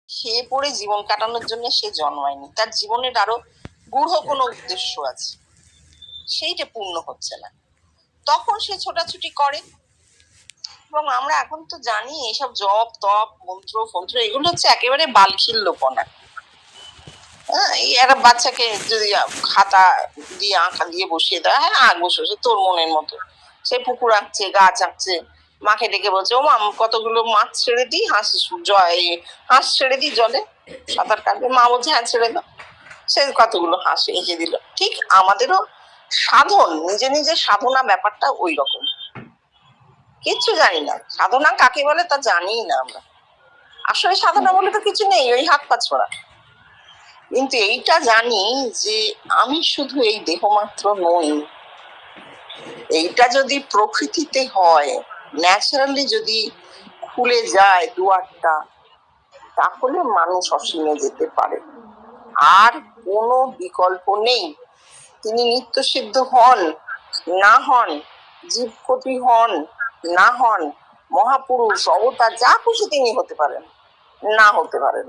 খেয়ে পড়ে জীবন কাটানোর জন্য সে জন্মায়নি, তার জীবনের আরো গূঢ় কোনো উদ্দেশ্য আছে, সেইটা পূর্ণ হচ্ছে না, তখন সে ছোটাছুটি করে। এবং আমরা এখন তো জানি এইসব জপ তপ মন্ত্র ফন্ত্র এগুলো হচ্ছে একেবারে বালখিল্যপনা। এই একটা বাচ্চাকে যদি খাতা দিয়ে আঁকা দিয়ে বসিয়ে দেয়, হ্যাঁ আঁক বসে তোর মনের মতো, সে পুকুর আঁকছে গাছ আঁকছে, মাকে ডেকে বলছে ও মা কতগুলো মাছ ছেড়ে দিই, হাঁস ছেড়ে দিই জলে সাঁতার কাটবে, মা বলছে হ্যাঁ ছেড়ে দাও, সে কতগুলো হাঁস এঁকে দিল। ঠিক আমাদেরও সাধন, নিজে নিজে সাধনা ব্যাপারটা ওই রকম। কিচ্ছু জানি না সাধনা কাকে বলে, তা জানি না আমরা। আসলে সাধনা বলে তো কিছু নেই, ওই হাত পা ছড়া। কিন্তু এইটা জানি যে আমি শুধু এই দেহ মাত্র নই। এইটা যদি প্রকৃতিতে হয়, ন্যাচারালি যদি খুলে যায় দুয়ারটা, তাহলে মানুষ অসীমে যেতে পারে, আর কোনো বিকল্প নেই। তিনি নিত্য সিদ্ধ হন না হন, জীবকোটি হন না হন, মহাপুরুষ অবতার যা খুশি তিনি হতে পারেন না হতে পারেন,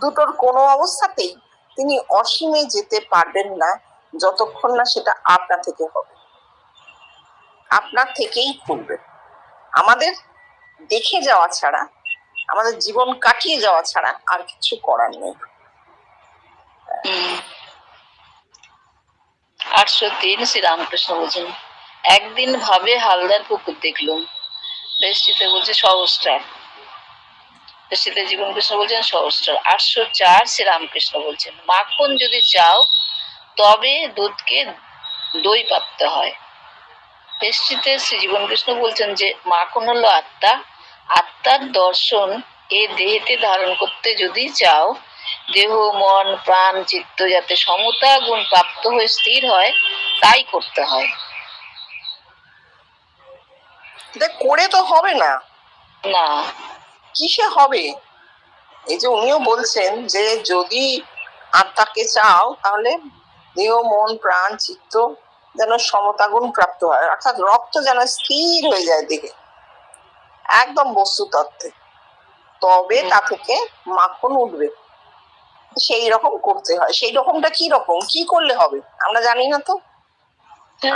দুটোর কোনো অবস্থাতেই তিনি অসীমে যেতে পারবেন না, যতক্ষণ না সেটা আপনা থেকে হবে, আপনার থেকেই খুলবে। আমাদের দেখে যাওয়া ছাড়া, আমাদের জীবন কাটিয়ে যাওয়া ছাড়া আর কিছু করার নেই। 803 শ্রীরামকৃষ্ণ বলছেন, একদিন ভাবে হালদার পুকুর দেখলুম, বেশটিতে বলছে সহস্রার, বেশটিতে জীবন কৃষ্ণ বলছেন সহস্রার। 804 শ্রীরামকৃষ্ণ বলছেন, মাখন যদি চাও তবে দুধকে দই পাততে হয়। বেশটিতে শ্রী জীবন কৃষ্ণ বলছেন যে মাখন হলো আত্মা, আত্মার দর্শন এ দেহেতে ধারণ করতে যদি চাও, দেহ মন প্রাণ চিত্ত যাতে সমতা গুণ প্রাপ্ত হয়ে স্থির হয়, তাই করতে হয়। করে তো হবে না, না কিসে হবে? এই যে উনিও বলছেন যে যদি আত্মাকে চাও তাহলে দেহ মন প্রাণ চিত্ত যেন সমতা গুণ প্রাপ্ত হয়, অর্থাৎ রক্ত যেন স্থির হয়ে যায় দেখে একদম বস্তু তত্ত্বে, তবে তা থেকে মাখন উঠবে। সেই রকম করতে হয়। সেই রকমটা কি রকম, কি করলে হবে আমরা জানি না তো,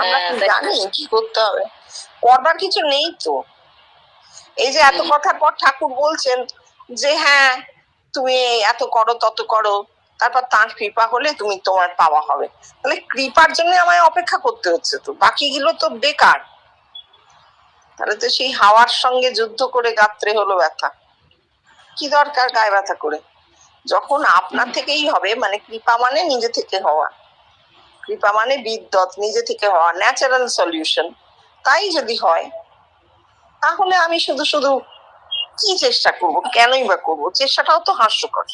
আমরা কি জানি কি করতে হবে? করবার কিছু নেই তো। এই যে এত কথার পর ঠাকুর বলছেন যে হ্যাঁ তুমি এত করো তত করো, তারপর তার কৃপা হলে তুমি তোমার পাওয়া হবে, তাহলে কৃপার জন্য আমায় অপেক্ষা করতে হচ্ছে, তো বাকিগুলো তো বেকার। তাহলে তো সেই হাওয়ার সঙ্গে যুদ্ধ করে গাত্রে হলো ব্যথা, কি দরকার গায়ে ব্যথা করে? যখন আপনার থেকেই হবে, মানে কৃপা মানে নিজে থেকে হওয়া, কৃপা মানে বিদ্যৎ নিজে থেকে হওয়া, ন্যাচারাল সলিউশন, তাই যদি হয় তাহলে আমি শুধু শুধু কি চেষ্টা করব, কেনই বা করবো? চেষ্টাটাও তো হাস্যকর।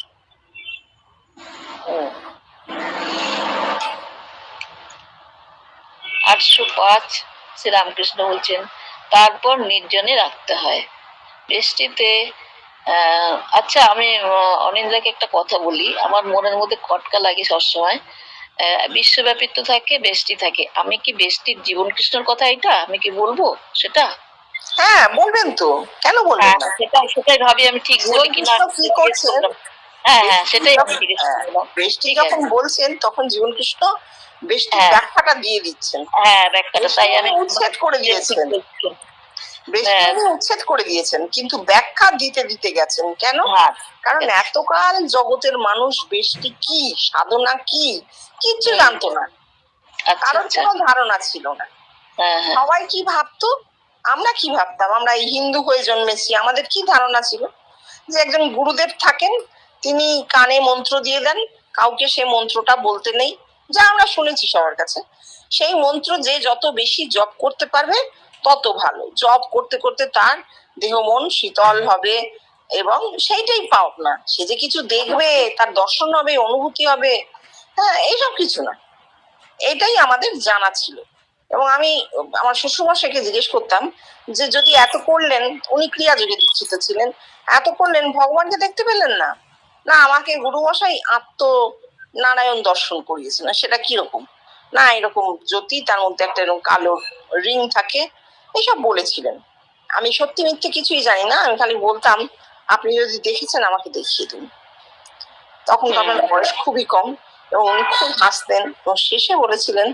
805 শ্রীরামকৃষ্ণ বলছেন, তারপর নির্জনে রাখতে হয়। বেষ্টিতে আচ্ছা আমি অনিন্দাকে একটা কথা বলি, আমার মনের মধ্যে খটকা লাগে সবসময়। বিশ্বব্যাপী তো থাকে বেষ্টি থাকে, আমি কি বেষ্টির জীবন কৃষ্ণর কথা এটা আমি কি বলবো সেটা? হ্যাঁ বলবেন তো, কেন বলবেন না? সেটাই ভাবি আমি ঠিক বলি কিনা। কি করছেন? হ্যাঁ সেটাই আমি জিজ্ঞেস করলাম। বেষ্টি যখন বলছেন তখন জীবন কৃষ্ণ বেষ্টির ব্যাখ্যাটা দিয়ে দিচ্ছেন। হ্যাঁ ব্যাখ্যাটা তাই আমি উচ্ছেদ করে দিয়েছেন, উচ্ছেদ করে দিয়েছেন, কিন্তু ব্যাখ্যা দিতে দিতে গেছেন কেন? কারণ এতকাল জগতের মানুষ বেষ্টি কি সাধনা কি কিচ্ছু জানতো না, কারণ কোনো ধারণা ছিল না। সবাই কি ভাবতো, আমরা কি ভাবতাম, আমরা এই হিন্দু হয়ে জন্মেছি, আমাদের কি ধারণা ছিল যে একজন গুরুদেব থাকেন, তিনি কানে মন্ত্র দিয়ে দেন, কাউকে সে মন্ত্রটা বলতে নেই, যা আমরা শুনেছি সবার কাছে। সেই মন্ত্র যে যত বেশি জপ করতে পারবে তত ভালো, জপ করতে করতে তার দেহ মন শীতল হবে, এবং সেইটাই পাও না, সে যে কিছু দেখবে, তার দর্শন হবে, অনুভূতি হবে, হ্যাঁ এইসব কিছু না। এটাই আমাদের জানা ছিল। এবং আমি আমার শ্বশুরমশাইকে জিজ্ঞেস করতাম যে যদি এত করলেন, উনি ক্রিয়া যোগে দীক্ষিত ছিলেন, এত করলেন ভগবানকে দেখতে পেলেন না? না আমাকে গুরুমশাই আত্মনারায়ণ দর্শন করিয়েছেন। সেটা কিরকম? না এরকম জ্যোতি, তার মধ্যে একটা এরকম কালো রিং থাকে, এইসব বলেছিলেন। আমি সত্যি মিথ্যে কিছুই জানি না, আমি খালি বলতাম আপনি যদি দেখেছেন আমাকে দেখিয়ে দিন। তখন তো আপনার বয়স খুবই কম এবং উনি খুব হাসতেন এবং শেষে বলেছিলেন,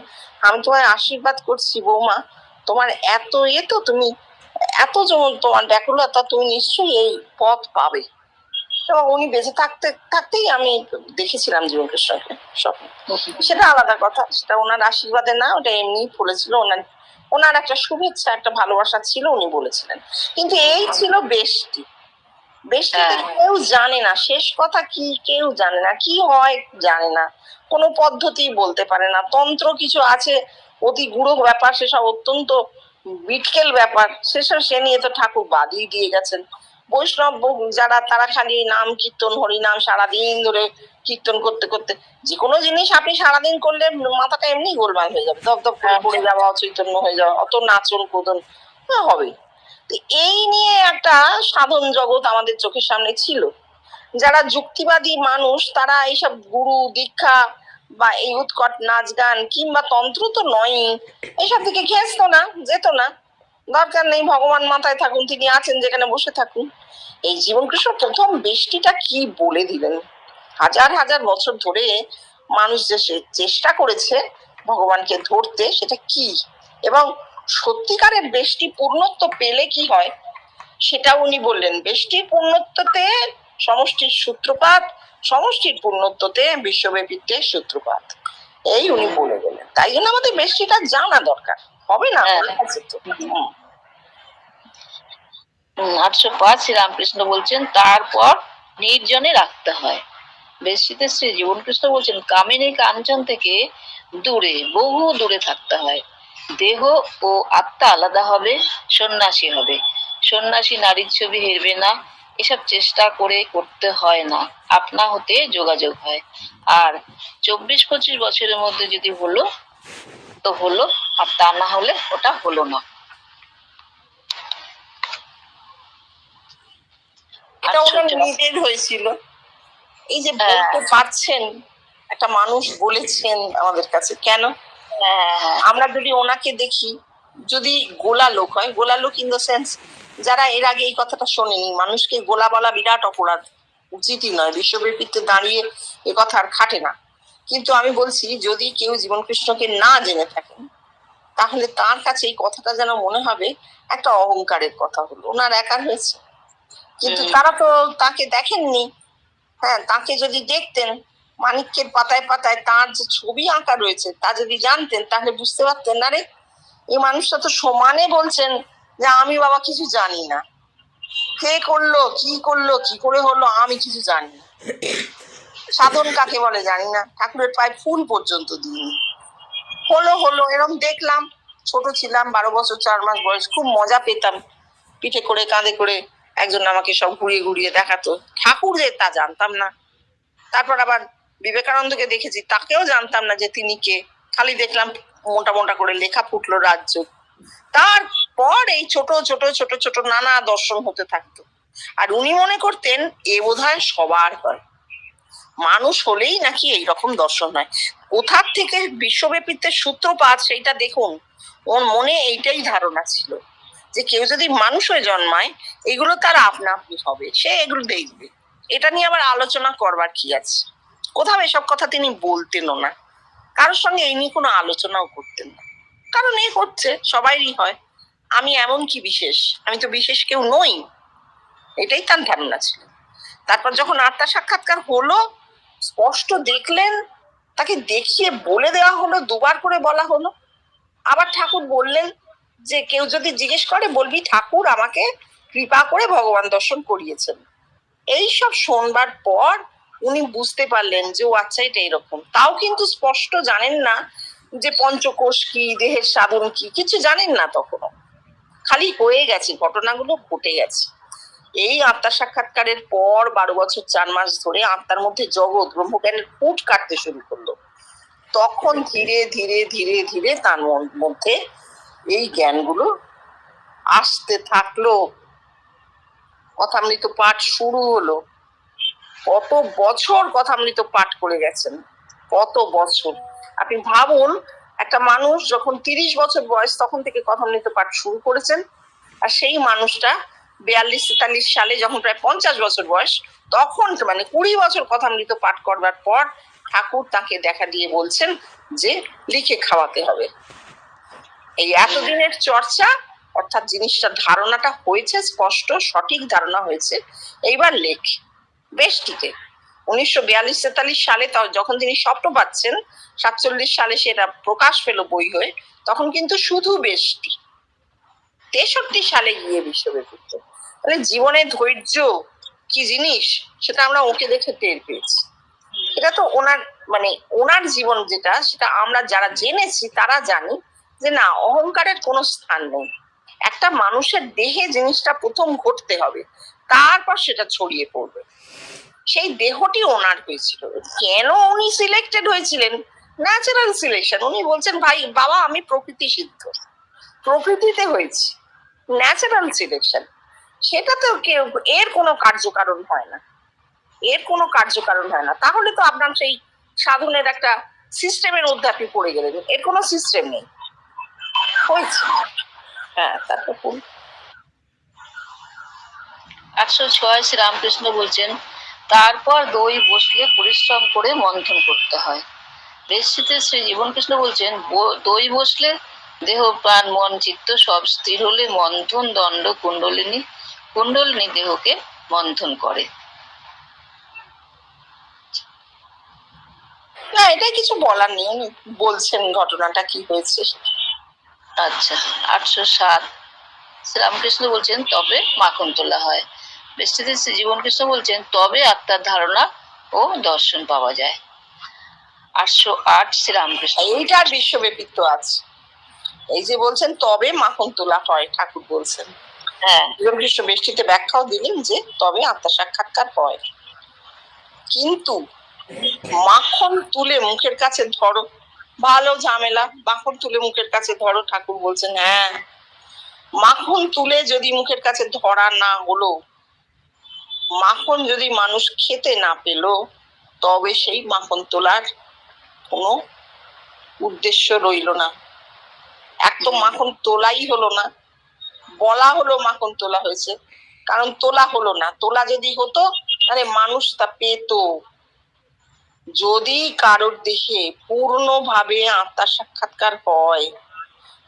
আমি তোমায় আশীর্বাদ করছি বৌমা, তোমার এত তো তুমি এত যেমন তোমার ব্যাকুলতা, তুমি নিশ্চয়ই এই পথ পাবে। এবং উনি বেঁচে থাকতেই আমি দেখেছিলাম জীবনকৃষ্ণকে স্বপ্ন। সেটা আলাদা কথা, সেটা ওনার আশীর্বাদে না, ওটা এমনি বলেছিল। ওনার একটা শুভেচ্ছা, একটা ভালোবাসা ছিল, উনি বলেছিলেন। কিন্তু এই ছিল বেশটি। বেশটিতে কেউ জানে না শেষ কথা কি, কেউ জানে না কি হয়, জানে না, কোনো পদ্ধতি বলতে পারে না। তন্ত্র কিছু আছে, অতি গূঢ় ব্যাপার, সেসব অত্যন্ত বিটকেল ব্যাপার, সেসব সে নিয়ে তো ঠাকুর বাদই দিয়ে গেছেন। বৈষ্ণব যারা, তারা খালি নাম কীর্তন, হরিনাম সারাদিন ধরে কীর্তন করতে করতে, যে কোনো জিনিস আপনি সারাদিন করলে মাথাটা এমনি গোলমাল হয়ে যাবে, দপদপ করে পড়ে যাওয়া, অচৈতন্য হয়ে যাওয়া, অত নাচন কোদন হবে। এই নিয়ে একটা সাধন জগৎ আমাদের চোখের সামনে ছিল। যারা যুক্তিবাদী মানুষ, তারা এইসব গুরু দীক্ষা বা এই উৎকট নাচ গান কিংবা তন্ত্র তো নয়, এইসব দিকে ঘেঁচতো না, যেত না। দরকার নেই, ভগবান মাথায় থাকুন, তিনি আছেন যেখানে, বসে থাকুন। এই জীবনকৃষ্ণ প্রথম বেষ্টিটা কি বলে দিলেন। হাজার হাজার বছর ধরে মানুষ যে চেষ্টা করেছে ভগবানকে ধরতে, সেটা কি, এবং সত্যিকারের বেষ্টি পূর্ণত্ব পেলে কি হয় সেটা উনি বললেন। বেষ্টির পূর্ণত্বতে সমষ্টির সূত্রপাত, সমষ্টির পূর্ণত্বতে বিশ্বব্যাপীত্বের সূত্রপাত, এই উনি বলে গেলেন। তাই জন্য আমাদের বেষ্টিটা জানা দরকার। হবে না? 805 শ্রীরামকৃষ্ণ বলছেন তারপর নির্জনে রাখতে হয়। বেশিতে শ্রী জীবনকৃষ্ণ বলছেন কামিনী কাঞ্চন থেকে দূরে, বহু দূরে থাকতে হয়। দেহ ও আত্মা আলাদা হবে, সন্ন্যাসী হবে। সন্ন্যাসী নারীর ছবি হেরবে না, এসব চেষ্টা করে করতে হয় না, আপনা হতে যোগাযোগ হয়। আর 24-25 বছরের মধ্যে যদি হলো তো হলো, আর তা না হলে ওটা হলো না। এটা ওনার নিজের হয়েছিল। এই যে বলতে পারছেন, একটা মানুষ বলেছেন আমাদের কাছে, কেন আমরা যদি ওনাকে দেখি, যদি গোলা লোক হয়, গোলা লোক ইন দ্য সেন্স যারা এর আগে এই কথাটা শোনেনি, মানুষকে গোলা বলা বিরাট অপরাধ, উচিতই নয়, বিশ্বব্যাপীতে দাঁড়িয়ে এ কথা আর খাটে না। কিন্তু আমি বলছি, যদি কেউ জীবনকৃষ্ণকে না জেনে থাকেন, তাহলে তার কাছে এই কথাটা যেন মনে হবে একটা অহংকারের কথা হলো, ওনার একার হয়েছে। কিন্তু তারা তো তাকে দেখেননি। হ্যাঁ, তাকে যদি দেখতেন, মানিক্যের পাতায় পাতায় তার যে ছবি আঁকা রয়েছে, তা যদি জানতেন, তাহলে বুঝতে পারতেন, না রে, এই মানুষটা তো সমানে বলছেন যে আমি বাবা কিছু জানি না, কে করলো, কি করলো, কি করে হলো, আমি কিছু জানি না, সাধন কাকে বলে জানি না, ঠাকুরের পায়ে ফুল পর্যন্ত দিইনি, হলো এরকম দেখলাম। ছোট ছিলাম, 12 বছর 4 মাস বয়স, খুব মজা পেতাম, পিঠে করে কাঁধে করে একজন আমাকে সব ঘুরিয়ে ঘুরিয়ে দেখাতো। ঠাকুর যে তা জানতাম না। তারপর আবার বিবেকানন্দকে দেখেছি, তাকেও জানতাম না যে তিনি কে, খালি দেখলাম মোটা মোটা করে লেখা ফুটলো রাজ্য। তারপর এই ছোট ছোট ছোট ছোট নানা দর্শন হতে থাকতো। আর উনি মনে করতেন এ বোধহয় সবার হয়, মানুষ হলেই নাকি এইরকম দর্শন হয়। কোথার থেকে বিশ্বব্যাপীত্বের সূত্রপাত সেইটা দেখুন। ওর মনে এইটাই ধারণা ছিল যে কেউ যদি মানুষ হয়ে জন্মায়, এগুলো তার আপনা আপনি হবে, সে এগুলো দেখবে, এটা নিয়ে আবার আলোচনা করবার কি আছে। কোথাও এসব কথা তিনি বলতেনও না, কারোর সঙ্গে এই নিয়ে কোনো আলোচনাও করতেন না, কারণ এই হচ্ছে সবাইরই হয়, আমি এমন কি বিশেষ, আমি তো বিশেষ কেউ নই, এটাই তার ধারণা ছিল। তারপর যখন আত্মা সাক্ষাৎকার হলো, স্পষ্ট দেখলেন, তাকে দেখিয়ে বলে দেওয়া হলো, 2 বার করে বলা হলো। আবার ঠাকুর বললেন যে কেউ যদি জিজ্ঞেস করে, বলবি ঠাকুর আমাকে কৃপা করে ভগবান দর্শন করিয়েছেন। এইসব শোনবার পর উনি বুঝতে পারলেন যে ও আচ্ছা, এটা এরকম। তাও কিন্তু স্পষ্ট জানেন না যে পঞ্চকোষ কি, দেহের সাধন কি, কিছু জানেন না তখনও, খালি হয়ে গেছে, ঘটনাগুলো ঘটে গেছে। এই আত্মার সাক্ষাৎকারের পর 12 বছর 4 মাস ধরে আত্মার মধ্যে জগৎ ব্রহ্মজ্ঞানের ফুট কাটতে শুরু করলো। তখন ধীরে ধীরে ধীরে ধীরে তার মধ্যে এই জ্ঞানগুলো আসতে থাকলো। কথামৃত পাঠ শুরু হলো। কত বছর কথামৃত পাঠ করে গেছেন, কত বছর। আপনি ভাবুন, একটা মানুষ যখন 30 বছর বয়স, তখন থেকে কথামৃত পাঠ শুরু করেছেন, আর সেই মানুষটা 42-43 সালে যখন প্রায় 50 বছর বয়স, তখন মানে 20 বছর কথামৃত পাঠ করবার পর ঠাকুর তাকে দেখা দিয়ে বলছেন যে লিখে খাওয়াতে হবে। এই এতদিনের চর্চা, অর্থাৎ জিনিসটার ধারণাটা হয়েছে, স্পষ্ট সঠিক ধারণা হয়েছে, এইবার লেখ বেষ্টিতে। 1942-43 সালে যখন তিনি স্বপ্ন পাচ্ছেন, 47 সালে সেটা প্রকাশ পেল বই হয়ে, তখন কিন্তু শুধু বেষ্টি। 63 সালে গিয়ে বিশ্বব্যাপিত। মানে জীবনে ধৈর্য কি জিনিস সেটা আমরা ওকে দেখে টের পেয়েছি। এটা তো ওনার জীবন যেটা, সেটা আমরা যারা জেনেছি তারা জানি যে না, অহংকারের কোনো স্থান নেই। একটা মানুষের দেহে জিনিসটা প্রথম ঘটতে হবে, তারপর সেটা ছড়িয়ে পড়বে। সেই দেহটি ওনার হয়েছিল। কেন উনি সিলেক্টেড হয়েছিলেন? Natural selection. উনি বলছেন, ভাই বাবা আমি প্রকৃতি সিদ্ধ, প্রকৃতিতে হয়েছি, ন্যাচারাল সিলেকশন। সেটা তো এর কোনো কার্যকারণ হয় না, এর কোনো কার্যকারণ হয় না। তাহলে তো আপনার সেই সাধনের একটা সিস্টেমের মধ্যে আপনি পড়ে গেলেন। এর কোনো সিস্টেম নেই, হয়েছে। হ্যাঁ, তারপর 806 শ্রীরামকৃষ্ণ বলছেন, তারপর দই বসলে পরিশ্রম করে মন্থন করতে হয়। বেশিতে শ্রী জীবনকৃষ্ণ বলছেন, দই বসলে দেহ প্রাণ মন চিত্ত সব স্থির হলে মন্থন দণ্ড কুণ্ডলিনী দেহকে মন্থন করে। না, এটা কিছু বলার নেই, উনি বলছেন ঘটনাটা কি হয়েছে। আচ্ছা, 807 শ্রীরামকৃষ্ণ বলছেন, তবে মাখন তোলা হয়। বেশিতে শ্রী জীবনকৃষ্ণ বলছেন, তবে আত্মার ধারণা ও দর্শন পাওয়া যায়। 808 শ্রীরামকৃষ্ণ, এইটার বিশ্বব্যাপিত্ব আছে। এই যে বলছেন তবে মাখন তোলা হয়, ঠাকুর বলছেন। হ্যাঁ, কৃষ্ণ বেষ্টিতে ব্যাখ্যাও দিলেন যে তবে আত্মা সাক্ষাৎকার হয়, কিন্তু মাখন তুলে মুখের কাছে ধরো, ভালো ঝামেলা। মাখন তুলে মুখের কাছে ধরো, ঠাকুর বলছেন হ্যাঁ, মাখন তুলে যদি মুখের কাছে ধরা না হলো, মাখন যদি মানুষ খেতে না পেল, তবে সেই মাখন তোলার কোনো উদ্দেশ্য রইল না। এক তো মাখন তোলাই হলো না, বলা হলো মাখন তোলা হয়েছে, কারণ তোলা হলো না। তোলা যদি হতো তাহলে মানুষ তা পেত। যদি কারোর দেহে পূর্ণভাবে আত্মার সাক্ষাৎকার হয়,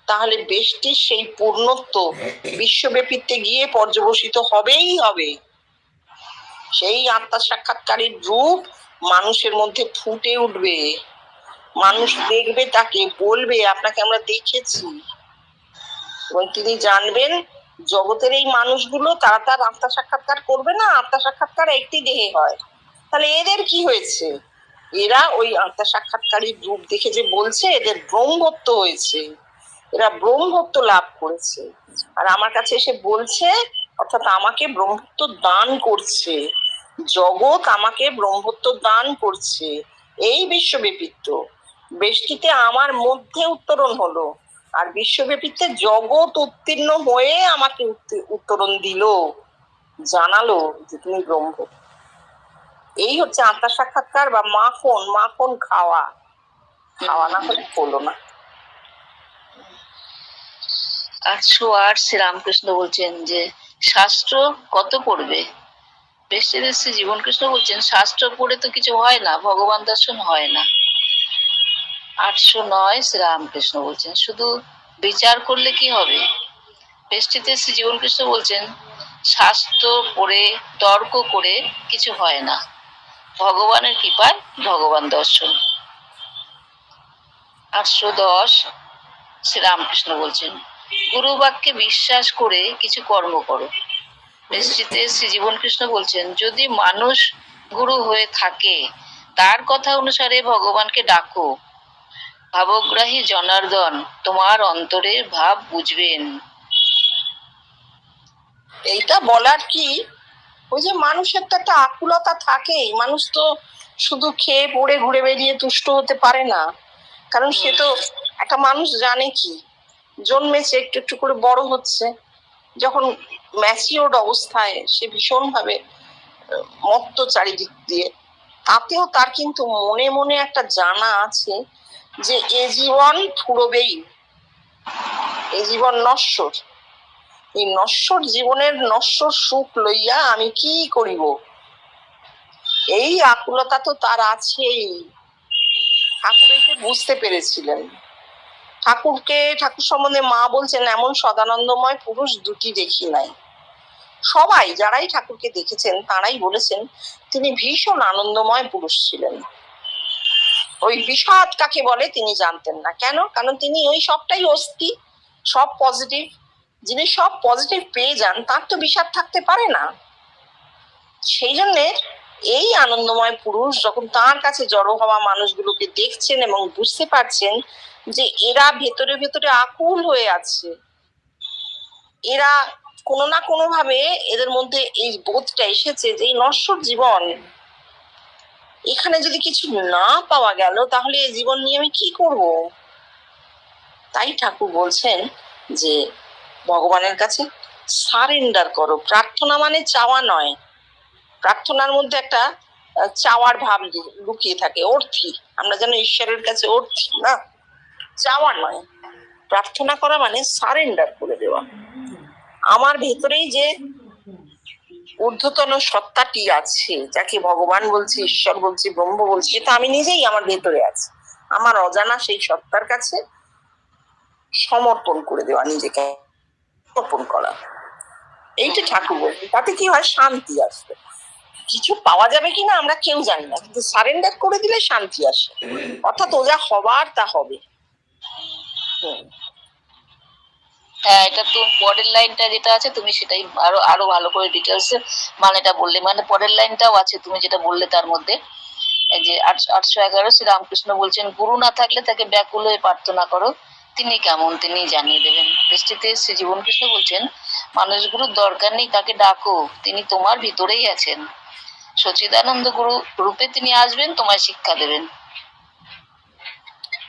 তাহলে বেষ্টির সেই পূর্ণত্ব বিশ্বব্যাপীতে গিয়ে পর্যবসিত হবেই হবে। সেই আত্মার সাক্ষাৎকারীর রূপ মানুষের মধ্যে ফুটে উঠবে, মানুষ দেখবে, তাকে বলবে আপনাকে আমরা দেখেছি। এবং তিনি জানবেন জগতের এই মানুষগুলো তারা তার আত্মা সাক্ষাৎকার করবে না, আত্মা সাক্ষাৎকার একটি দেহে হয়। তাহলে এদের কি হয়েছে? এরা ওই আত্মা সাক্ষাৎকারীর রূপ দেখে যে বলছে এদের ব্রহ্মত্ব হয়েছে, এরা ব্রহ্মত্ব লাভ করেছে, আর আমার কাছে এসে বলছে, অর্থাৎ আমাকে ব্রহ্মত্ব দান করছে, জগৎ আমাকে ব্রহ্মত্ব দান করছে। এই বিশ্বব্যাপিত্ব বেষ্টিতে আমার মধ্যে উত্তরণ হলো, আর বিশ্বব্যাপীতে জগৎ উত্তীর্ণ হয়ে আমাকে উত্তরণ দিল, জানালো যে তুমি ব্রহ্ম। এই হচ্ছে আত্মার সাক্ষাৎকার বা মাখন। মাখন খাওয়া, খাওয়া না হলে হলো না। 808 শ্রীরামকৃষ্ণ বলছেন যে শাস্ত্র কত পড়বে। বেশিতে শ্রী জীবনকৃষ্ণ বলছেন, শাস্ত্র পড়ে তো কিছু হয় না, ভগবান দর্শন হয় না। 809 শ্রীরামকৃষ্ণ বলছেন, শুধু বিচার করলে কি হবে। বেষ্টিতে শ্রী জীবনকৃষ্ণ বলছেন, শাস্ত্র পড়ে তর্ক করে কিছু হয় না, ভগবানের কৃপায় ভগবান দর্শন। 810 শ্রীরামকৃষ্ণ বলছেন, গুরু বাক্যে বিশ্বাস করে কিছু কর্ম করো। বেষ্টিতে শ্রী জীবনকৃষ্ণ বলছেন, যদি মানুষ গুরু হয়ে থাকে তার কথা অনুসারে ভগবানকে ডাকো, ভাবগ্রাহী জনার্দন তোমার অন্তরের ভাব বুঝবেন। এইটা বলার কি, ওই যে মানুষের তো একটা আকুলতা থাকেই, মানুষ তো শুধু খেয়ে পড়ে ঘুরে বেরিয়ে তুষ্ট হতে পারে না। কারণ সে তো একটা মানুষ জানে কি, জন্মেছে, একটু একটু করে বড় হচ্ছে, যখন ম্যাচিওর্ড অবস্থায় সে ভীষণ ভাবে মত্ত চারিদিক দিয়ে, তাতেও তার কিন্তু মনে মনে একটা জানা আছে যে এ জীবন ফুরবেই, এ জীবন নশ্বর। এই নশ্বর জীবনের নশ্বর সুখ লইয়া আমি কি করিব, এই আকুলতা তো তার আছেই। ঠাকুর এইটা বুঝতে পেরেছিলেন। ঠাকুর সম্বন্ধে মা বলছেন, এমন সদানন্দময় পুরুষ দুটি দেখি নাই। সবাই যারাই ঠাকুরকে দেখেছেন তারাই বলেছেন তিনি ভীষণ আনন্দময় পুরুষ ছিলেন। ওই বিষাদ কাকে বলে তিনি জানতেন না। কেন? কারণ তিনি ওই সবটাই অস্থি, সব পজিটিভ। যিনি সব পজিটিভ পেয়ে যান তার তো বিষাদ থাকতে পারে না। সেই জন্য এই আনন্দময় পুরুষ যখন তার কাছে জড়ো হওয়া মানুষগুলোকে দেখছেন এবং বুঝতে পারছেন যে এরা ভেতরে ভেতরে আকুল হয়ে আছে, এরা কোনো না কোনো ভাবে এদের মধ্যে এই বোধটা এসেছে যে এই নশ্বর জীবন, এখানে যদি কিছু না পাওয়া গেল তাহলে এই জীবন নিয়ে আমি কি করব। তাই ঠাকুর বলছেন যে ভগবানের কাছে সারেন্ডার করো। প্রার্থনা মানে চাওয়া নয়, প্রার্থনার মধ্যে একটা চাওয়ার ভাব লুকিয়ে থাকে, অর্থী। আমরা যেন ঈশ্বরের কাছে অর্থী না, চাওয়া নয়। প্রার্থনা করা মানে সারেন্ডার করে দেওয়া। আমার ভেতরেই যে ঊর্ধ্বতন সত্তাটি আছে, যাকে ভগবান বলছি, ঈশ্বর বলছি, ব্রহ্ম বলছি, এটা আমি নিজেই আমার ভেতরে আছে। আমার অজানা সেই সত্তার কাছে সমর্পণ করে দেওয়া, নিজেকে সমর্পণ করা, এইটা ঠাকুর বলছে। তাতে কি হয়? শান্তি আসবে। কিছু পাওয়া যাবে কিনা আমরা কেউ জানি না, কিন্তু সারেন্ডার করে দিলে শান্তি আসে। অর্থাৎ ও যা হবার তা হবে। হ্যাঁ, এটা তো পরের লাইনটা যেটা আছে তুমি সেটাই আরো আরো ভালো করে ডিটেলসে মানেটা বললে। মানে পরের লাইনটাও আছে তুমি যেটা বললে তার মধ্যে, এই যে 811 শ্রীরামকৃষ্ণ বলছেন, গুরু না থাকলে তাকে ব্যাকুল হয়ে প্রার্থনা করো, তিনি কেমন তিনি জানিয়ে দেবেন। দৃষ্টিতে শ্রী জীবন কৃষ্ণ বলছেন, মানুষগুলোর দরকার নেই, তাকে ডাকো, তিনি তোমার ভিতরেই আছেন। সচিদানন্দ গুরু রূপে তিনি আসবেন, তোমায় শিক্ষা দেবেন।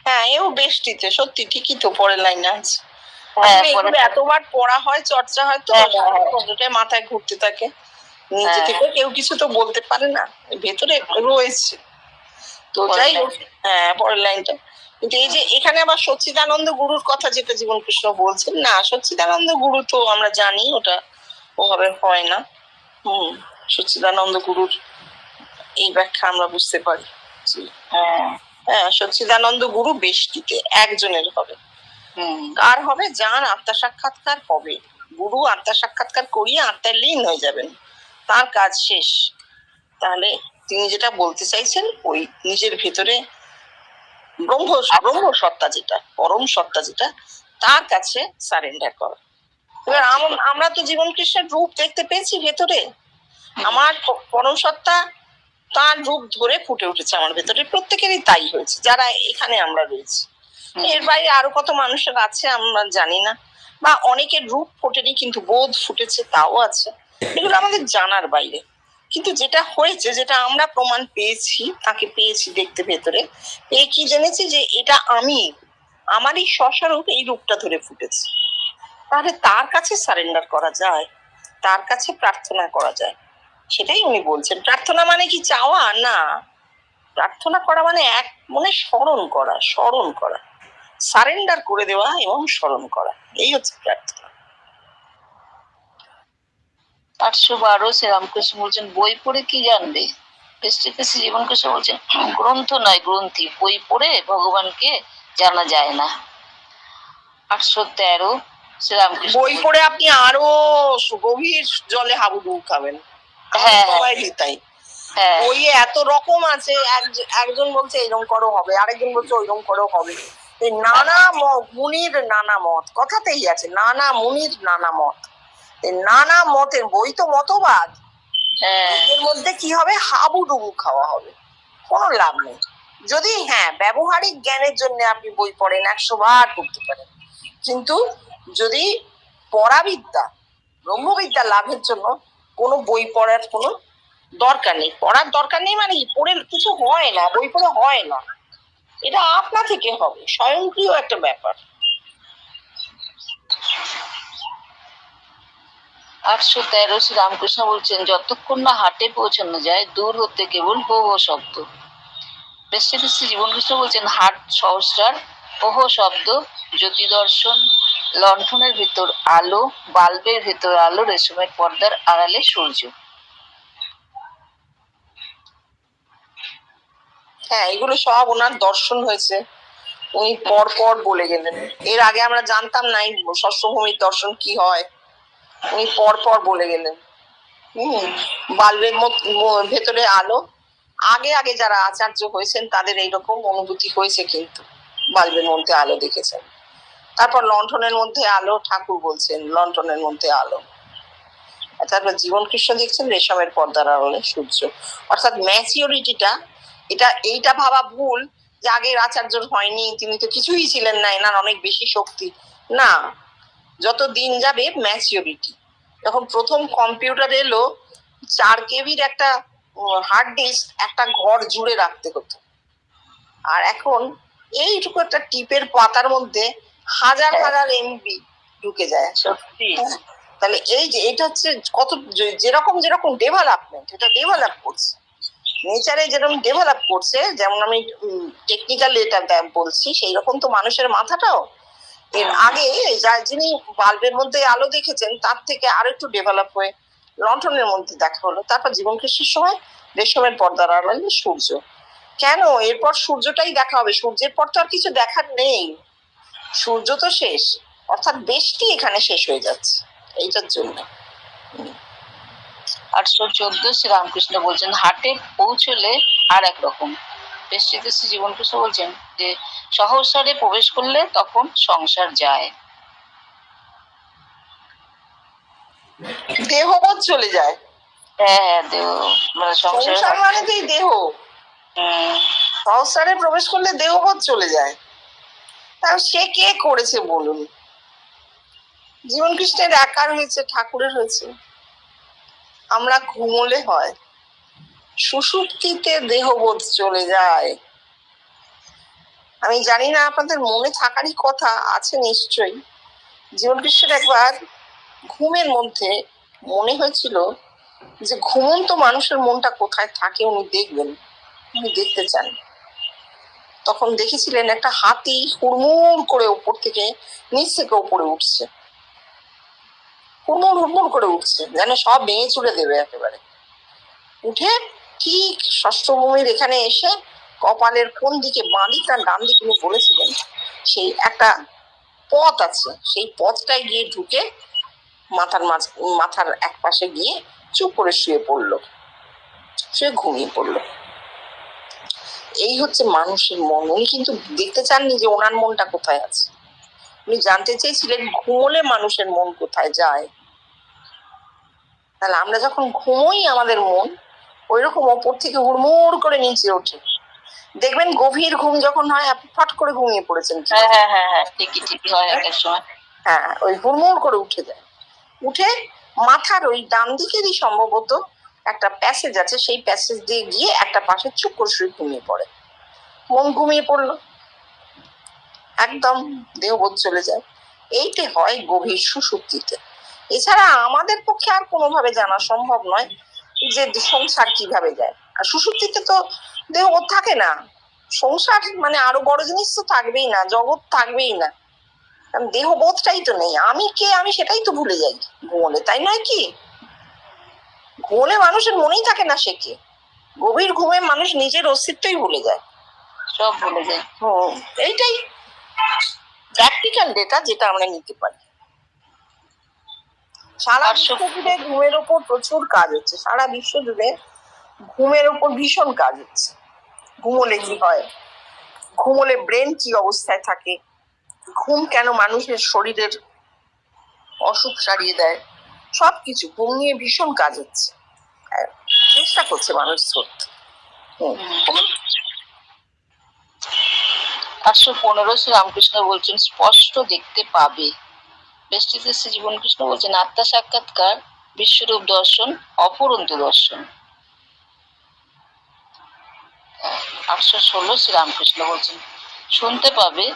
হ্যাঁ, এও বেষ্টিতে সত্যি ঠিকই তো পরের লাইনে আছে। হ্যাঁ, এতবার পড়া হয়, চর্চা হয়, তো ওটাই মাথায় ঘুরতে থাকে। নিজে থেকে কেউ কিছু তো বলতে পারে না, ভেতরে রয়েছে। তো যাই হোক, হ্যাঁ পরের লাইনটা। কিন্তু এই যে এখানে আবার সচ্চিদানন্দ গুরুর কথা যেটা জীবন কৃষ্ণ বলছেন, না সচ্চিদানন্দ গুরু তো আমরা জানি ওটা ওভাবে হয় না। সচ্চিদানন্দ গুরুর এই ব্যাখ্যা আমরা বুঝতে পারি। হ্যাঁ, সচ্চিদানন্দ গুরু বেষ্টিতে একজনের হবে। কার হবে? যার আত্মা সাক্ষাৎকার হবে। গুরু আত্মা সাক্ষাৎকার করিয়ে আত্মায় লীন হয়ে যাবেন, তার কাজ শেষ। তাহলে তিনি যেটা বলতে চাইছেন, ওই নিজের ভেতরে ব্রহ্ম সত্তা যেটা, পরম সত্তা যেটা, তার কাছে সারেন্ডার করা। এবার আমরা তো জীবন কৃষ্ণের রূপ দেখতে পেয়েছি ভেতরে। আমার পরম সত্তা তার রূপ ধরে ফুটে উঠেছে আমার ভেতরে। প্রত্যেকেরই তাই হয়েছে যারা এখানে আমরা রয়েছি। এর বাইরে আরো কত মানুষের আছে আমরা জানি না, বা অনেকের রূপ ফোটেনি কিন্তু বোধ ফুটেছে, তাও আছে। এগুলো আমাদের জানার বাইরে। কিন্তু যেটা হয়েছে, যেটা আমরা প্রমাণ পেয়েছি, তাকে পেয়েছি দেখতে ভেতরে, পেয়ে কি জেনেছি যে এটা আমি, আমারই স্বস্বরূপ এই রূপটা ধরে ফুটেছে। তাহলে তার কাছে সারেন্ডার করা যায়, তার কাছে প্রার্থনা করা যায়। সেটাই উনি বলছেন। প্রার্থনা মানে কি চাওয়া না, প্রার্থনা করা মানে এক মনে স্মরণ করা, সারেন্ডার করে দেওয়া এবং স্মরণ করা, এই হচ্ছে প্রার্থনা। 812 শ্রীরামকৃষ্ণ বলছেন, বই পড়ে কি জানবে। শ্রী জীবন কৃষ্ণ বলছেন, গ্রন্থ নয় গ্রন্থি, বই পড়ে ভগবানকে জানা যায় না। 813 শ্রীরামকৃষ্ণ, বই পড়ে আপনি আরো গভীর জলে হাবুডুবু খাবেন। তাই বইয়ে এত রকম আছে, একজন বলছে এরকম করো হবে, আরেকজন বলছে ওইরকম করো হবে। নানা মুনির নানা মত, কথাতেই আছে নানা মুনির নানা মত। নানা মতের বই তো মতবাদ, এর মধ্যে কি হবে? হাবুডুবু খাওয়া হবে, কোনো লাভ নেই। যদি ব্যবহারিক জ্ঞানের জন্য আপনি বই পড়েন 100 বার পড়তে পারেন, কিন্তু যদি পরাবিদ্যা, ব্রহ্মবিদ্যা লাভের জন্য কোনো বই পড়ার কোনো দরকার নেই। পড়ার দরকার নেই মানে কি, পড়ে কিছু হয় না, বই পড়ে হয় না, এটা আপনা থেকে হবে, স্বয়ংক্রিয় একটা ব্যাপার। 813 শ্রীরামকৃষ্ণ বলছেন, যতক্ষণ না হাটে পৌঁছানো যায়, দূর হতে কেবল হো হো শব্দ। শ্রী জীবন কৃষ্ণ বলছেন, হাট সহস্রার, হো হো শব্দ, জ্যোতি দর্শন, লণ্ঠনের ভিতর আলো, বাল্বের ভেতর আলো, রেশমের পর্দার আড়ালে সূর্য। হ্যাঁ, এগুলো সব ওনার দর্শন হয়েছে, উনি পর পর বলে গেলেন। এর আগে আমরা জানতাম না এই ষষ্ঠভূমির দর্শন কি হয়, উনি পর পর বলে গেলেন। বাল্বের ভেতরে আলো, আগে আগে যারা আচার্য হয়েছেন তাদের এইরকম অনুভূতি হয়েছে, কিন্তু বাল্বের মধ্যে আলো দেখেছেন। তারপর লণ্ঠনের মধ্যে আলো, ঠাকুর বলছেন লণ্ঠনের মধ্যে আলো। তারপর জীবন কৃষ্ণ দেখছেন রেশমের পর্দার আড়ালে সূর্য। অর্থাৎ ম্যাচিওরিটিটা, এইটা ভাবা ভুল যে আগের আচার্য হয়নি, তিনি তো কিছুই ছিলেন না, এনার অনেক বেশি শক্তি। না, যত দিন যাবে ম্যাচিওরিটি। যখন প্রথম কম্পিউটার এলো, 4 কেবির একটা হার্ড ডিস্ক একটা ঘর জুড়ে রাখতে হতো, আর এখন এইটুকু একটা টিপের পাতার মধ্যে হাজার হাজার এমবি ঢুকে যায়। সত্যি। তাহলে এই যে এটা হচ্ছে কত, যেরকম যেরকম ডেভেলপমেন্ট, এটা ডেভেলপ করছে, নেচারে যেরকম ডেভেলপ করছে, যেমন আমি টেকনিক্যাল এটা বলছি, সেই রকম তো মানুষের মাথাটাও এর আগে যিনি বাল্বের মধ্যে আলো দেখেছেন তার থেকে আরো একটু ডেভেলপ হয়ে লণ্ঠনের মধ্যে দেখা হলো। তারপর জীবন কৃষ্ণের সময় রেশমের পর্দার আড়ালে সূর্য। কেন এরপর সূর্যটাই দেখা হবে? সূর্যের পর তো আর কিছু দেখার নেই, সূর্য তো শেষ, অর্থাৎ বেশটি এখানে শেষ হয়ে যাচ্ছে, এইটার জন্য। 814 শ্রীরামকৃষ্ণ বলছেন হাটে পৌঁছলে আর একরকম। বেশটিতে শ্রী জীবন কৃষ্ণ বলছেন যে সহস্রারে প্রবেশ করলে তখন সংসার যায়। দেহবোধ চলে যায়। হ্যাঁ, দেহ মানে সংসার মানে তো এই দেহ। সহস্রারে প্রবেশ করলে দেহবোধ চলে যায়। তাও সে কে করেছে বলুন? জীবন কৃষ্ণের একার হয়েছে, ঠাকুরের হয়েছে। আমরা ঘুমোলে হয়, সুষুপ্তিতে দেহবোধ চলে যায়। আমি জানি না, আপনাদের মনে থাকারই কথা আছে নিশ্চয়ই। জীবন কৃষ্ণের একবার ঘুমের মধ্যে মনে হয়েছিল যে ঘুমন্ত মানুষের মনটা কোথায় থাকে উনি দেখবেন, উনি দেখতে চান। তখন দেখেছিলেন একটা হাতি হুড়মুড় করে উপর থেকে নিচ থেকে উপরে উঠছে, হুড়মুড় হুড়মুড় করে উঠছে, যেন সব ভেঙে চুড়ে দেবে একেবারে। উঠে ঠিক ষষ্ঠভূমির এখানে এসে কপালের কোন দিকে, বাঁ দিক না ডান দিক উনি বলেছিলেন, সেই একটা পথ আছে, সেই পথটায় গিয়ে ঢুকে মাথার এক পাশে গিয়ে চুপ করে শুয়ে পড়লো, শুয়ে ঘুমিয়ে পড়লো। এই হচ্ছে মানুষের মন। উনি কিন্তু দেখতে চাননি যে ওনার মনটা কোথায় আছে, উনি জানতে চেয়েছিলেন ঘুমোলে মানুষের মন কোথায় যায়। তাহলে আমরা যখন ঘুমোই আমাদের মন ওই রকম ওপর থেকে হুড়মুড় করে নিচে ওঠে। দেখবেন গভীর ঘুম যখন হয়, আপনি ফট করে ঘুমিয়ে পড়েছেন, ঠিকই হয় একেক সময়। হ্যাঁ, ওই হুড়মুড় করে উঠে যায়। উঠে মাথার ওই ডান দিকেরই সম্ভবত একটা প্যাসেজ আছে, সেই প্যাসেজ দিয়ে গিয়ে একটা পাশে চুপ করে শুয়ে ঘুমিয়ে পড়ে। মন ঘুমিয়ে পড়লো, একদম দেহবোধ চলে যায়। এইটা হয় গভীর সুষুপ্তিতে। এছাড়া আমাদের পক্ষে আর কোনোভাবে জানা সম্ভব নয় যে সংসার কিভাবে যায়। আর সুষুপ্তিতে তো দেহবোধ থাকে না, সংসার মানে আরো বড় জিনিস তো থাকবেই না, জগৎ থাকবেই না, কারণ দেহবোধটাই তো নেই। আমি কে, আমি সেটাই তো ভুলে যাই ঘুমোলে, তাই নয় কি? ঘুমোলে মানুষের মনেই থাকে না সে কে। গভীর ঘুমে মানুষ নিজের অস্তিত্বই ভুলে যায়, সব ভুলে যায়। এইটাই প্র্যাকটিক্যাল ডেটা যেটা আমরা নিতে পারি। সারা বিশ্ব জুড়ে ঘুমের ওপর প্রচুর কাজ হচ্ছে, সারা বিশ্ব জুড়ে ঘুমের ওপর ভীষণ কাজ হচ্ছে। ঘুমোলে কি হয়, ঘুমোলে ব্রেন কি অবস্থায় থাকে, ঘুম কেন মানুষের শরীরের অসুখ সারিয়ে দেয়, সবকিছু ঘুম নিয়ে ভীষণ কাজ হচ্ছে, চেষ্টা করছে মানুষ ধরতে। 815 শ্রীরামকৃষ্ণ বলছেন স্পষ্ট দেখতে পাবে। বেষ্টিতে শ্রী জীবন কৃষ্ণ বলছেন আত্মা সাক্ষাৎকার, বিশ্বরূপ দর্শন, অপরন্তু দর্শন। 816 শ্রীরামকৃষ্ণ বলছেন শুনতে পাবে।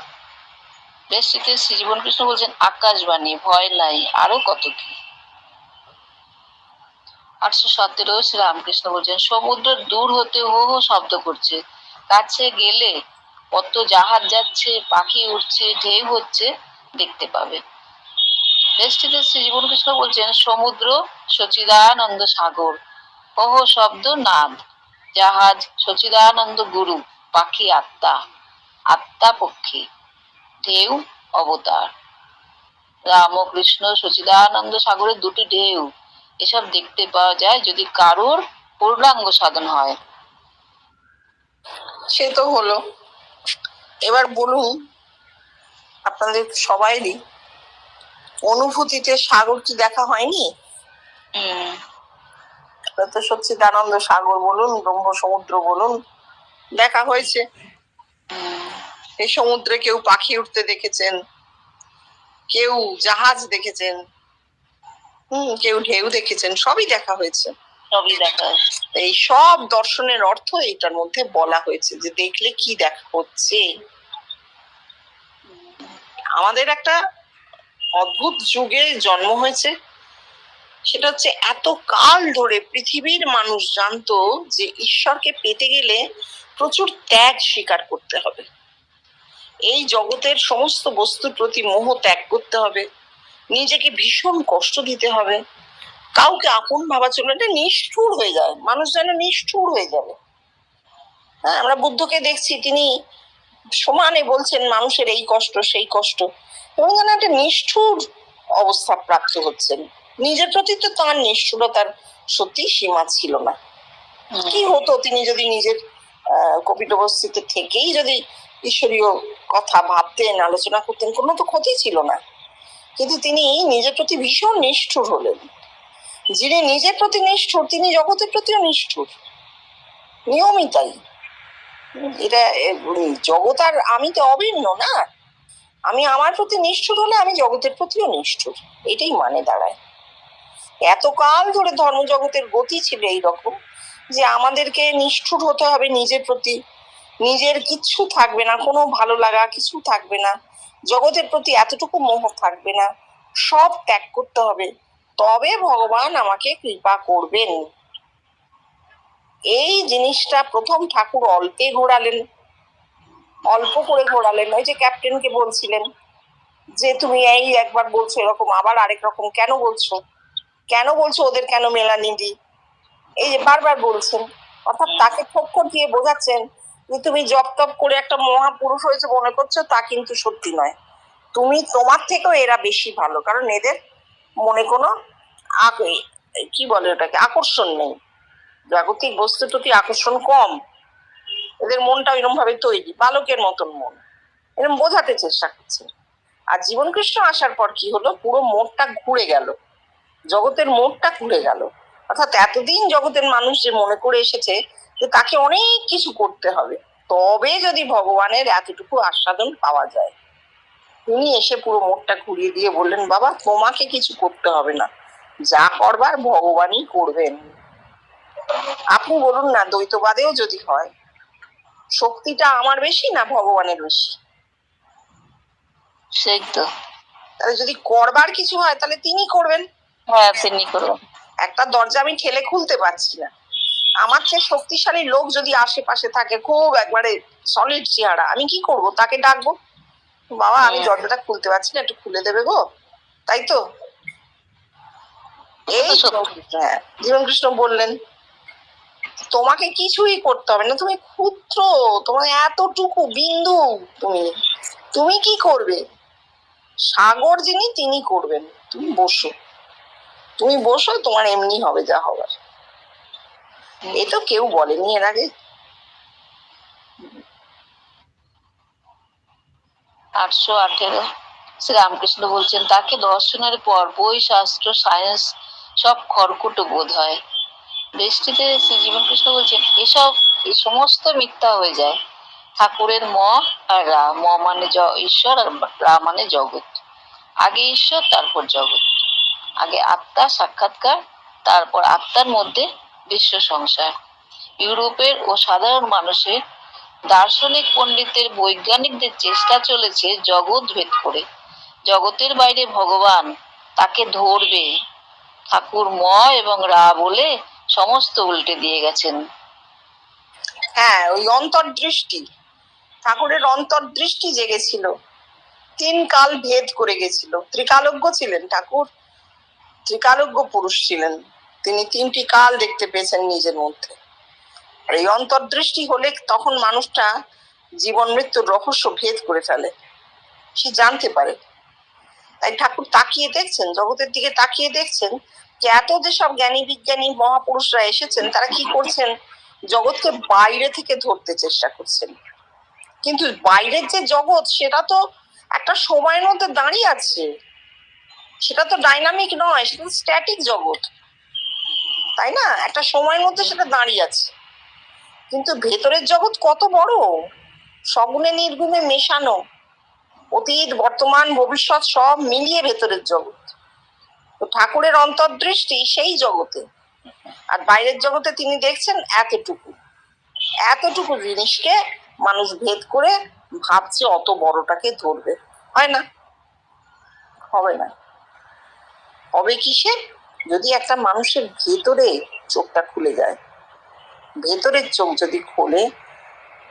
বেষ্টিতে শ্রী জীবন কৃষ্ণ বলছেন আকাশবাণী, ভয় নাই, আরো কত কি। 817 শ্রীরামকৃষ্ণ বলছেন সমুদ্র দূর হতে হো হো শব্দ করছে, কাছে গেলে কত জাহাজ যাচ্ছে, পাখি উঠছে, ঢেউ হচ্ছে, দেখতে পাবে। দেশটিতে শ্রী জীবন কৃষ্ণ বলছেন, সমুদ্র সচিদানন্দ সাগর, ওহ শব্দ নাদ, জাহাজ সচিদানন্দ গুরু, পাখি আত্মা, আত্মা পক্ষী, ঢেউ অবতার। রামকৃষ্ণ সচিদানন্দ সাগরের দুটি ঢেউ, এসব দেখতে পাওয়া যায় যদি কারোর পূর্ণাঙ্গ সাধন হয়। সে তো হলো। এবার বলুন, আপনাদের সবাইরই অনুভূতিতে সাগর কি দেখা হয়নি? তো সচ্চিদানন্দ সাগর বলুন, ব্রহ্ম সমুদ্র বলুন, দেখা হয়েছে। এই সমুদ্রে কেউ পাখি উঠতে দেখেছেন, কেউ জাহাজ দেখেছেন, কেউ ঢেউ দেখেছেন, সবই দেখা হয়েছে। সবই দেখা। এই সব দর্শনের অর্থ এইটার মধ্যে বলা হয়েছে যে দেখলে কি দেখা হচ্ছে। আমাদের একটা অদ্ভুত যুগে জন্ম হয়েছে, সেটা হচ্ছে এত কাল ধরে পৃথিবীর মানুষ জানতো যে ঈশ্বরকে পেতে গেলে প্রচুর ত্যাগ স্বীকার করতে হবে, এই জগতের সমস্ত বস্তুর প্রতি মোহ ত্যাগ করতে হবে, নিজেকে ভীষণ কষ্ট দিতে হবে, কাউকে আপন ভাবা চলে না, নিষ্ঠুর হয়ে যায় মানুষ, যেন নিষ্ঠুর হয়ে যাবে। হ্যাঁ, আমরা বুদ্ধকে দেখছি, তিনি সমানে বলছেন মানুষের এই কষ্ট সেই কষ্ট, এবং যেন একটা নিষ্ঠুর অবস্থা প্রাপ্ত হচ্ছেন। নিজের প্রতি তো তার নিষ্ঠুরতার সত্যি সীমা ছিল না। কি হতো তিনি যদি নিজের কপিটবস্তিতে থেকেই যদি ঈশ্বরীয় কথা ভাবতেন, আলোচনা করতেন, কোনো তো ক্ষতি ছিল না। কিন্তু তিনি নিজের প্রতি ভীষণ নিষ্ঠুর হলেন। যিনি নিজের প্রতি নিষ্ঠুর, তিনি জগতের প্রতিও নিষ্ঠুর, নিয়মই তাই। এটা জগৎ আর আমি তো অভিন্ন না, আমি আমার প্রতি নিষ্ঠুর হলে আমি জগতের প্রতিও নিষ্ঠুর, এটাই মানে দাঁড়ায়। এতকাল ধরে ধর্মজগতের গতি ছিল এইরকম যে আমাদেরকে নিষ্ঠুর হতে হবে নিজের প্রতি, নিজের কিচ্ছু থাকবে না, কোনো ভালো লাগা কিছু থাকবে না, জগতের প্রতি এতটুকু মোহ থাকবে না, সব ত্যাগ করতে হবে, তবে ভগবান আমাকে কৃপা করবেন। এই জিনিসটা প্রথম ঠাকুর অল্পে ঘোরালেন, অল্প করে ঘোরালেন। ওই যে ক্যাপ্টেনকে বলছিলেন যে তুমি এই একবার বলছো এরকম, আবার আরেক রকম কেন বলছো, কেন বলছো ওদের কেন মেলানি দি, এই যে বারবার বলছেন, অর্থাৎ তাকে ঠক্কর দিয়ে বোঝাচ্ছেন যে তুমি জপ তপ করে একটা মহাপুরুষ হয়েছে মনে করছো, তা কিন্তু সত্যি নয়, তুমি তোমার থেকেও এরা বেশি ভালো, কারণ এদের মনে কোনো কি বলে ওটাকে আকর্ষণ নেই, জাগতিক বস্তুর প্রতি আকর্ষণ কম, এদের মনটা এরকম ভাবে তৈরি, বালকের মতন মন, এরকম বোঝাতে চেষ্টা করছে। আর জীবন কৃষ্ণ আসার পর কি হলো, পুরো মোড়টা ঘুরে গেল, জগতের মোড়টা ঘুরে গেল। অর্থাৎ এতদিন জগতের মানুষ যে মনে করে এসেছে যে তাকে অনেক কিছু করতে হবে তবে যদি ভগবানের এতটুকু আস্বাদন পাওয়া যায়, তিনি এসে পুরো মোড়টা ঘুরিয়ে দিয়ে বললেন, বাবা তোমাকে কিছু করতে হবে না, যা করবার ভগবানই করবেন। আপনি বলুন না, দ্বৈতবাদেও যদি হয়, শক্তিটা আমার বেশি না ভগবানের বেশি? সেই তো। তাহলে যদি করবার কিছু হয় তাহলে তিনি করবেন। হ্যাঁ, তিনি করবেন। একটা দরজা আমি ঠেলে খুলতে পারছি না, আমার চেয়ে শক্তিশালী লোক যদি আশেপাশে থাকে, খুব একবারে সলিড চেহারা, আমি কি করব, তাকে ডাকবো, বাবা আমি দরজাটা খুলতে পারছি না, একটু খুলে দেবে গো, তাই তো? এই হ্যাঁ, জীবন কৃষ্ণ বললেন তোমাকে কিছুই করতে হবে না, তুমি ক্ষুদ্র, তোমার এতটুকু বিন্দু, তুমি তুমি কি করবে, সাগর যিনি তিনি করবেন, তুমি বসো, তুমি বসো, তোমার এমনি হবে যা হবার। এ তো কেউ বলেনি এর আগে। 818 শ্রীরামকৃষ্ণ বলছেন, তাকে দর্শনের পর বই শাস্ত্র সায়েন্স সব খড়কুটো বোধ হয়। দৃষ্টিতে শ্রী জীবন কৃষ্ণ বলছেন, এই সমস্ত মিথ্যা হয়ে যায়। ঠাকুরের ম আর রা, ম মানে ঈশ্বর আর রা মানে জগৎ। আগে ঈশ্বর তারপর জগৎ, আগে আত্মার সাক্ষাৎকার তারপর আত্মার মধ্যে বিশ্ব সংসার। ইউরোপের ও সাধারণ মানুষের দার্শনিক পণ্ডিতের বৈজ্ঞানিকদের চেষ্টা চলেছে জগৎ ভেদ করে, জগতের বাইরে ভগবান, তাকে ধরবে। ঠাকুর ম এবং রা বলে সমস্ত উল্টে দিয়ে গেছেন। হ্যাঁ, ওই অন্তর্দৃষ্টি, ঠাকুরের অন্তর্দৃষ্টি জেগেছিল, তিন কাল ভেদ করে গেছিল। ত্রিকালজ্ঞ ছিলেন ঠাকুর, ত্রিকালজ্ঞ পুরুষ ছিলেন। তিনি তিনটি কাল দেখতে পেয়েছেন নিজের মধ্যে। আর এই অন্তর্দৃষ্টি হলে তখন মানুষটা জীবন মৃত্যুর রহস্য ভেদ করে ফেলে, সে জানতে পারে। তাই ঠাকুর তাকিয়ে দেখছেন, জগতের দিকে তাকিয়ে দেখছেন যে এত যেসব জ্ঞানী বিজ্ঞানী মহাপুরুষরা এসেছেন তারা কি করছেন, জগৎকে বাইরে থেকে ধরতে চেষ্টা করছেন। কিন্তু বাইরের যে জগৎ সেটা তো একটা সময়ের মধ্যে দাঁড়িয়ে আছে, সেটা তো ডাইনামিক নয়, সেটা স্ট্যাটিক জগৎ, তাই না? একটা সময়ের মধ্যে সেটা দাঁড়িয়ে আছে। কিন্তু ভেতরের জগৎ কত বড়, সগুণে নির্গুণে মেশানো, অতীত বর্তমান ভবিষ্যৎ সব মিলিয়ে ভেতরের জগৎ। তো ঠাকুরের অন্তর্দৃষ্টি সেই জগতে, আর বাইরের জগতে তিনি দেখছেন এতটুকু এতটুকু জিনিসকে মানুষ ভেদ করে ভাবছে অত বড়টাকে ধরবে। হয় না, হবে না। হবে কিসে? যদি একটা মানুষের ভেতরে চোখটা খুলে যায়, ভেতরের চোখ যদি খোলে,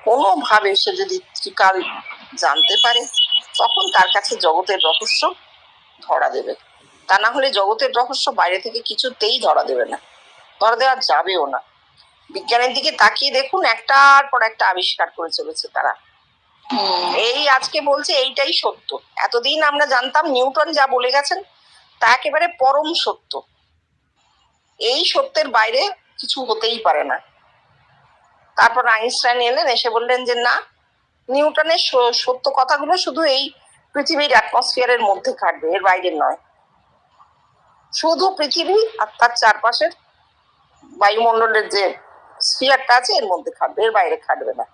কোনোভাবে সে যদি ত্রিকাল জানতে পারে, তখন তার কাছে জগতের রহস্য ধরা দেবে। তা না হলে জগতের রহস্য বাইরে থেকে কিছুতেই ধরা দেবে না, ধরা দেওয়া যাবেও না। বিজ্ঞানের দিকে তাকিয়ে দেখুন, একটার পর একটা আবিষ্কার করে চলেছে তারা। এই আজকে বলছে এইটাই সত্য। এতদিন আমরা জানতাম নিউটন যা বলে গেছেন তা একেবারে পরম সত্য, এই সত্যের বাইরে কিছু হতেই পারে না। তারপর আইনস্টাইন এলেন, এসে বললেন যে না, নিউটনের সত্য কথাগুলো শুধু এই পৃথিবীর অ্যাটমসফিয়ারের মধ্যে খাটবে, এর বাইরে নয়। শুধু পৃথিবী আর তার চারপাশের বায়ুমণ্ডলের যে স্ফিয়ারটা আছে এর মধ্যে খাটবে, এর বাইরে খাটবে না।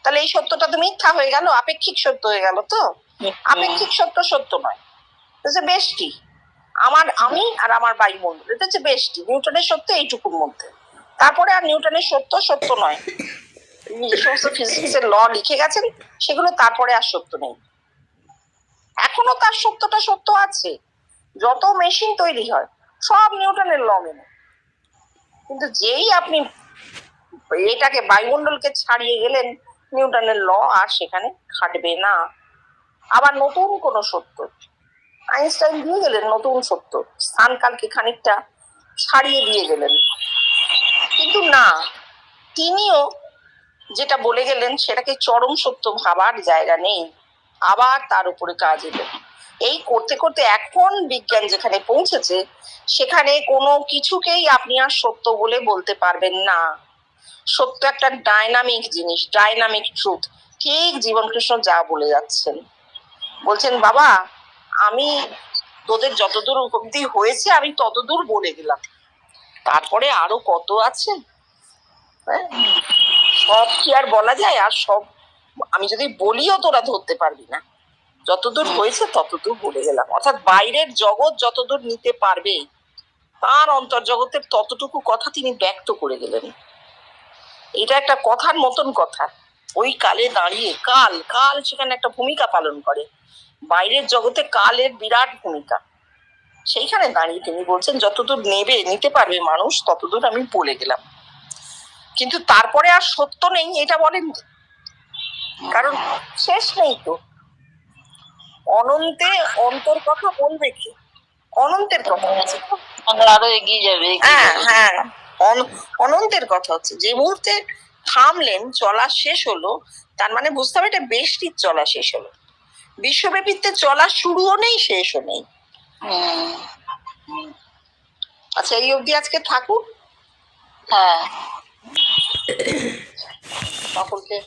তাহলে এই সত্যটা তো মিথ্যা হয়ে গেল, আপেক্ষিক সত্য হয়ে গেল। তো আপেক্ষিক সত্য সত্য নয়, এটা বেষ্টি। আমি আর আমার বায়ুমণ্ডল, এটা হচ্ছে বেষ্টি। নিউটনের সত্য এইটুকুর মধ্যে, তারপরে আর নিউটনের সত্য সত্য নয়। যে সমস্ত ফিজিক্সের ল লিখে গেছেন সেগুলো তারপরে আর সত্য নেই। এখনো তার সত্যটা সত্য আছে। যত মেশিন তৈরি হয় সব নিউটনের ল মেনে, কিন্তু যেই আপনি এটাকে বায়ুমণ্ডলকে ছাড়িয়ে গেলেন, নিউটনের ল আর সেখানে খাটবে না। আবার নতুন কোন সত্য আইনস্টাইন দিয়ে গেলেন, নতুন সত্য, স্থানকালকে খানিকটা ছাড়িয়ে দিয়ে গেলেন। কিন্তু না, তিনিও যেটা বলে গেলেন সেটাকে চরম সত্য ভাবার জায়গা নেই, আবার তার উপরে কাজ এলো। এই করতে করতে এখন বিজ্ঞান যেখানে পৌঁছেছে সেখানে কোনো কিছুকেই আপনি আর সত্য বলে বলতে পারবেন না। সত্য একটা ডাইনামিক জিনিস, ডাইনামিক ট্রুথ। ঠিক জীবনকৃষ্ণ যা বলে যাচ্ছেন, বলছেন বাবা আমি তোদের যতদূর উপলব্ধি হয়েছে আমি ততদূর বলে গেলাম, তারপরে আরো কত আছে, হ্যাঁ সব কি আর বলা যায়? আর সব আমি যদি বলিও তোরা ধরতে পারবি না, যতদূর হয়েছে ততদূর বলে গেলাম। অর্থাৎ বাইরের জগৎ যতদূর নিতে পারবে তার অন্তর্জগতের ততটুকু কথা তিনি ব্যক্ত করে গেলেন। এটা একটা কথার মতন কথা। ওই কালে দাঁড়িয়ে কাল কাল সেখানে একটা ভূমিকা পালন করে, বাইরের জগতে কালের বিরাট ভূমিকা। সেইখানে দাঁড়িয়ে তিনি বলছেন যতদূর নিতে পারবে মানুষ ততদূর আমি বলে গেলাম। কিন্তু তারপরে আর সত্য নেই এটা বলেন, কারণ শেষ নেই তো। অনন্তে অন্তর কথা বলবে কি? অনন্তের কথা হচ্ছে, আরো এগিয়ে যাবে। হ্যাঁ হ্যাঁ, অনন্তের কথা হচ্ছে। যে মুহূর্তে থামলেন, চলা শেষ হলো, তার মানে বুঝতে হবে এটা বেষ্টির চলা শেষ হলো। বিশ্বব্যাপীতে চলা শুরুও নেই শেষও নেই। আচ্ছা, এই অবধি আজকে থাকুক। হ্যাঁ, সকলকে